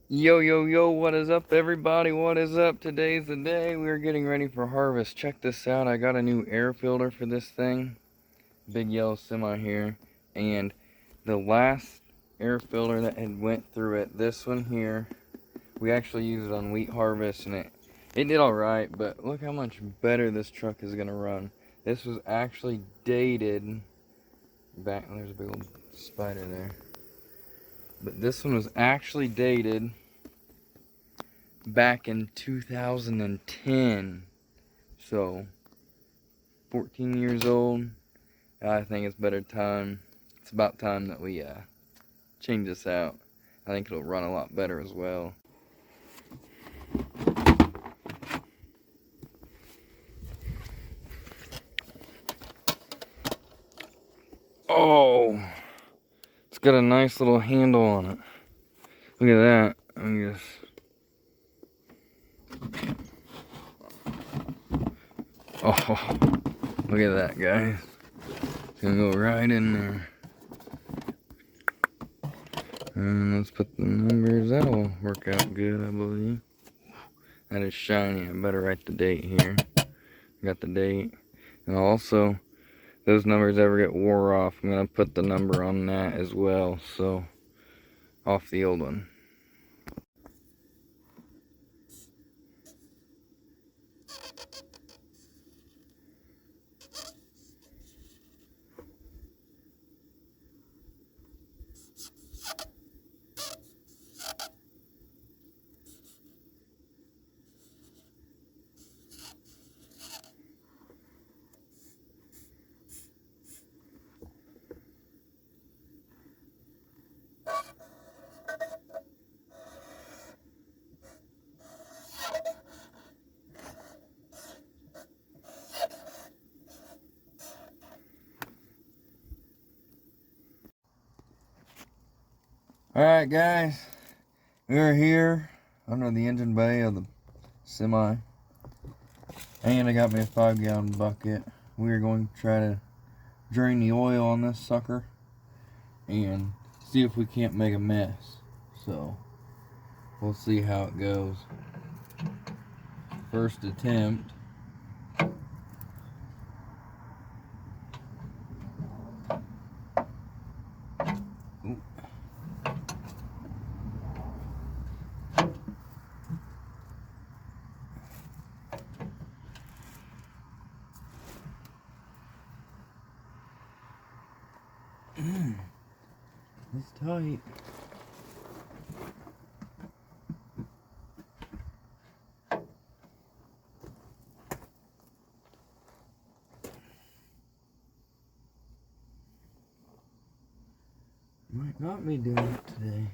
Yo, yo, yo, what is up, everybody? What is up? Today's the day. We're getting ready for harvest. Check this out. I got a new air filter for this thing. Big yellow semi here. And the last air filter that had went through it, this one here, we actually used it on wheat harvest, and it did alright, but look how much better this truck is going to run. This was actually dated back. There's a big old spider there. But this one was actually dated back in 2010, so 14 years old. I think it's it's about time that we change this out. I think it'll run a lot better as well. Oh, it's got a nice little handle on it. Look at that. I guess. Oh, look at that, guys. It's gonna go right in there. And let's put the numbers. That'll work out good, I believe. That is shiny. I better write the date here. Got the date. And also, those numbers ever get wore off, I'm going to put the number on that as well. So, off the old one. Alright guys, we are here under the engine bay of the semi, and I got me a 5-gallon bucket. We are going to try to drain the oil on this sucker and see if we can't make a mess. So we'll see how it goes. First attempt. Ooh. It's tight. Might not be doing it today.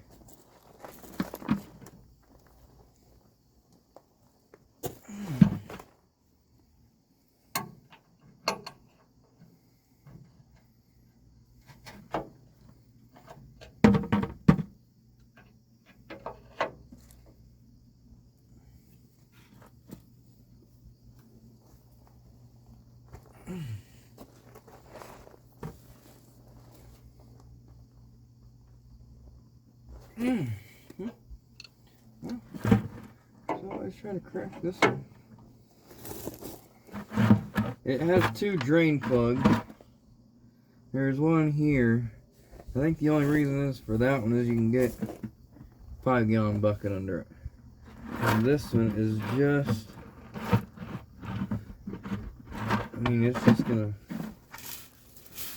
So I was trying to crack this one. It has 2 drain plugs. There's one here. I think the only reason is for that one is you can get 5-gallon bucket under it. And this one is just, I mean, it's just gonna,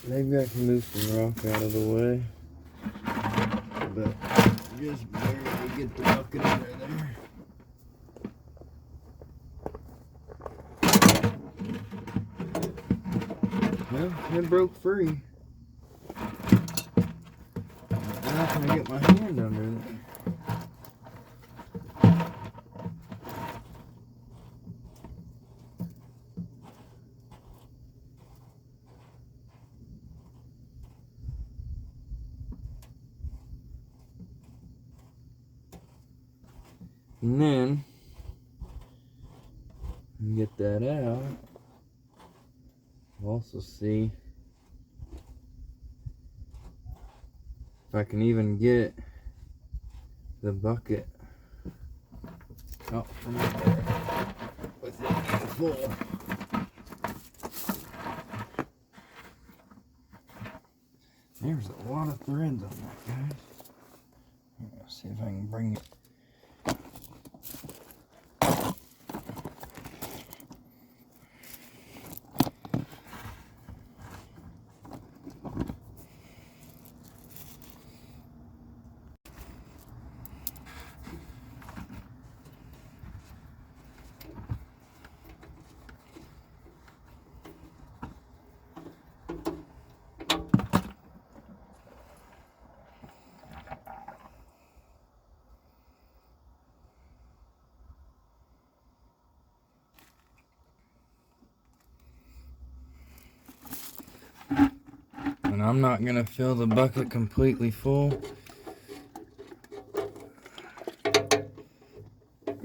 maybe I can move some rock out of the way, but just barely get the bucket under there. Well, it broke free. Now can I get my hand under there? And then get that out. We'll also see if I can even get the bucket out from there with it being full. There's a lot of threads on that, guys. Let's see if I can bring it. And I'm not going to fill the bucket completely full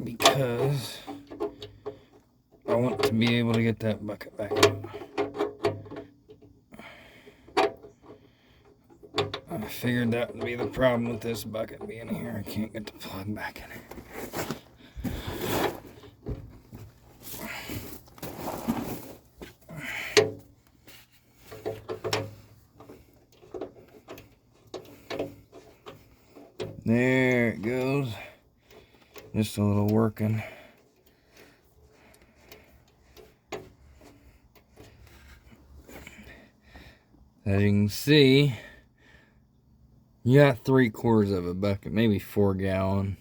because I want to be able to get that bucket back up. I figured that would be the problem with this bucket being here. I can't get the plug back in it. There it goes. Just a little working. As you can see, you got 3/4 of a bucket, maybe 4 gallon,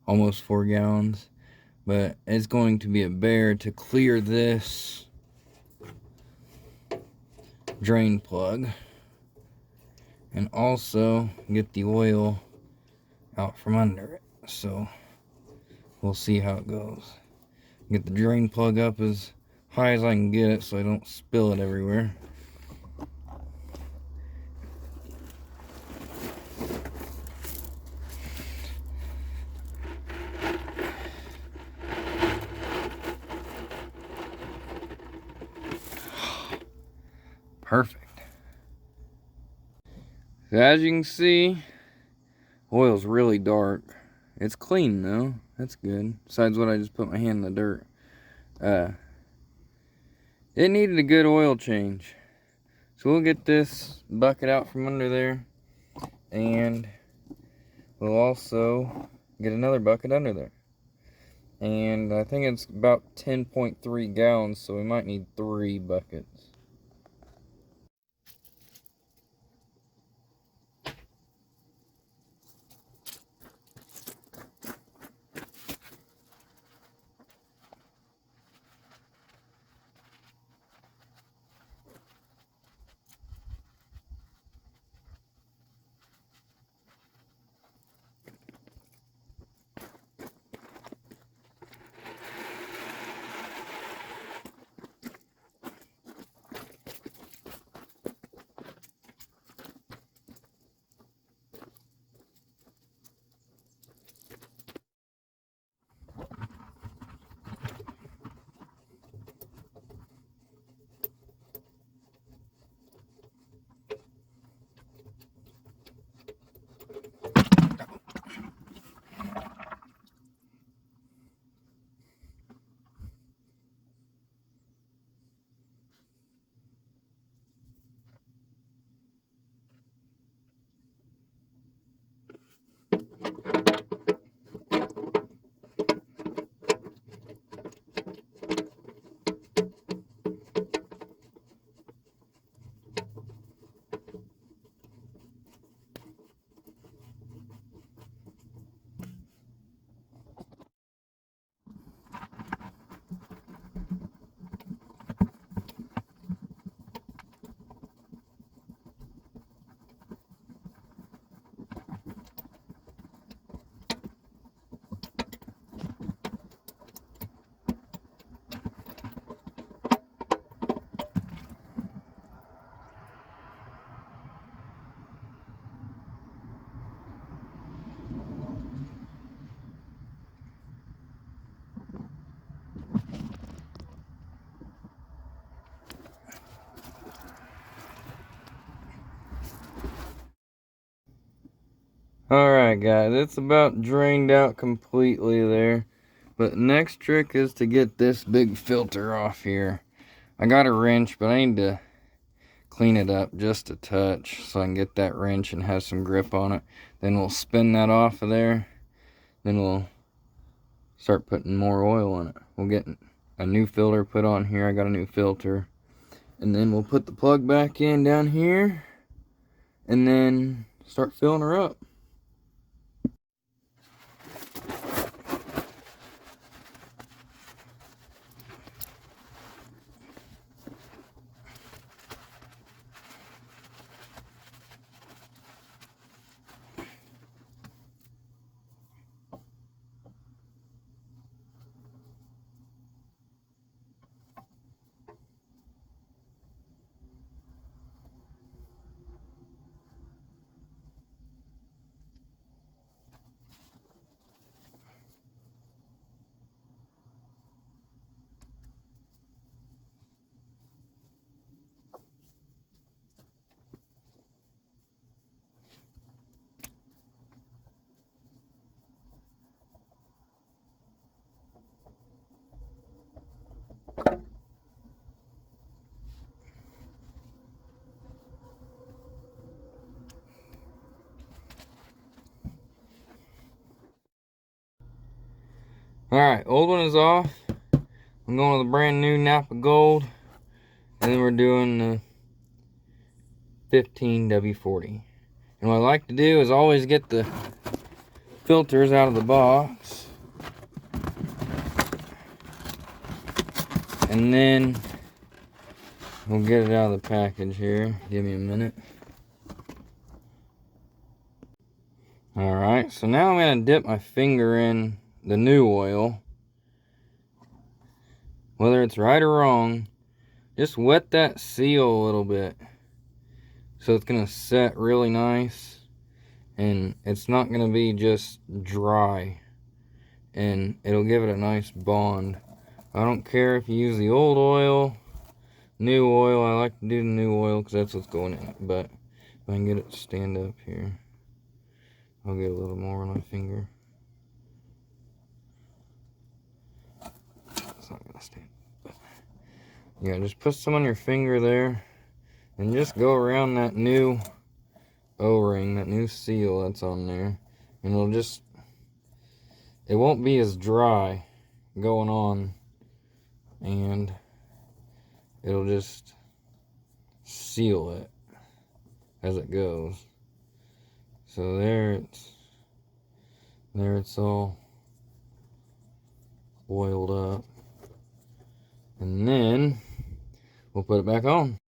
almost 4 gallons. But it's going to be a bear to clear this drain plug and also get the oil out from under it. So we'll see how it goes. Get the drain plug up as high as I can get it so I don't spill it everywhere. Perfect. So as you can see, oil's really dark. It's clean though. That's good. Besides what I just put my hand in the dirt. It needed a good oil change. So we'll get this bucket out from under there. And we'll also get another bucket under there. And I think it's about 10.3 gallons, so we might need 3 buckets. Alright guys, it's about drained out completely there. But next trick is to get this big filter off here. I got a wrench, but I need to clean it up just a touch so I can get that wrench and have some grip on it. Then we'll spin that off of there. Then we'll start putting more oil on it. We'll get a new filter put on here. I got a new filter. And then we'll put the plug back in down here and then start filling her up. Alright, old one is off. I'm going with a brand new Napa Gold. And then we're doing the 15 W40. And what I like to do is always get the filters out of the box. And then we'll get it out of the package here. Give me a minute. Alright, so now I'm going to dip my finger in the new oil. Whether it's right or wrong, just wet that seal a little bit. So it's going to set really nice. And it's not going to be just dry. And it'll give it a nice bond. I don't care if you use the old oil, new oil. I like to do the new oil because that's what's going in it. But if I can get it to stand up here, I'll get a little more on my finger. It's not gonna stand. But yeah, just put some on your finger there, and just go around that new O-ring, that new seal that's on there, and it won't be as dry going on, and it'll just seal it as it goes. So there it's all oiled up. And then we'll put it back on.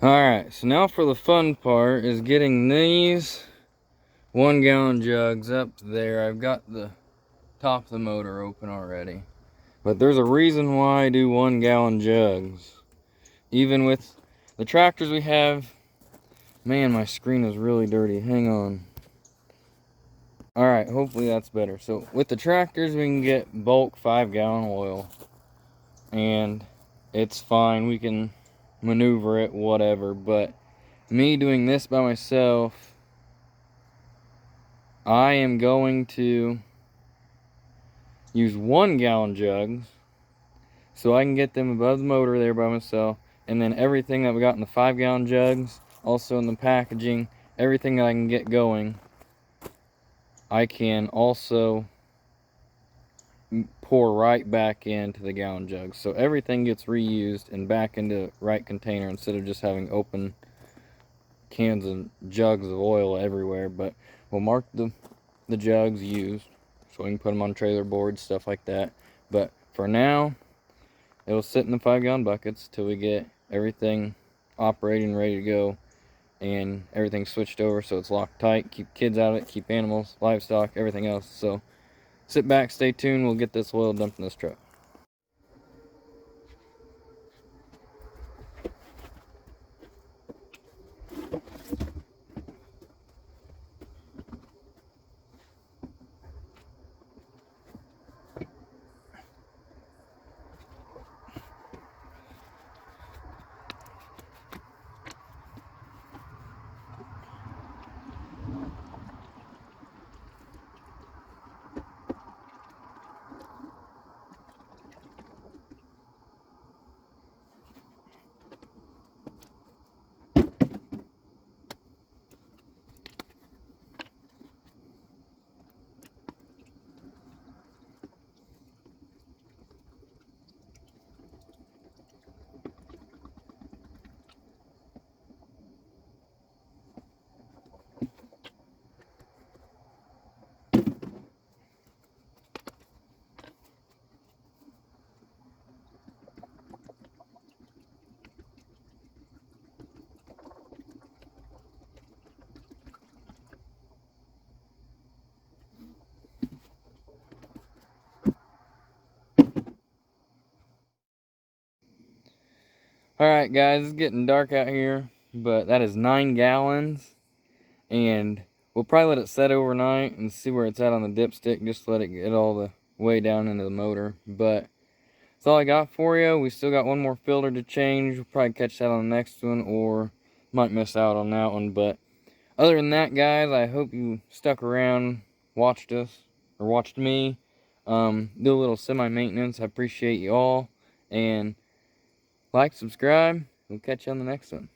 Alright, so now for the fun part is getting these 1 gallon jugs up there. I've got the top of the motor open already. But there's a reason why I do 1 gallon jugs. Even with the tractors we have, man, my screen is really dirty. Hang on. Alright, hopefully that's better. So with the tractors, we can get bulk 5 gallon oil. And it's fine. We can maneuver it, whatever. But me doing this by myself, I am going to use 1 gallon jugs so I can get them above the motor there by myself. And then everything that we got in the 5 gallon jugs, also in the packaging, everything that I can get going, I can also pour right back into the gallon jugs. So everything gets reused and back into the right container instead of just having open cans and jugs of oil everywhere. But we'll mark the jugs used so we can put them on trailer boards, stuff like that. But for now, it'll sit in the 5 gallon buckets till we get everything operating, ready to go, and everything switched over so it's locked tight. Keep kids out of it, keep animals, livestock, everything else. So sit back, stay tuned, we'll get this oil dumped in this truck. Alright guys, it's getting dark out here, but that is 9 gallons, and we'll probably let it set overnight and see where it's at on the dipstick, just let it get all the way down into the motor. But that's all I got for you. We still got one more filter to change. We'll probably catch that on the next one, or might miss out on that one. But other than that, guys, I hope you stuck around, watched us, or watched me do a little semi-maintenance. I appreciate you all, and like, subscribe. We'll catch you on the next one.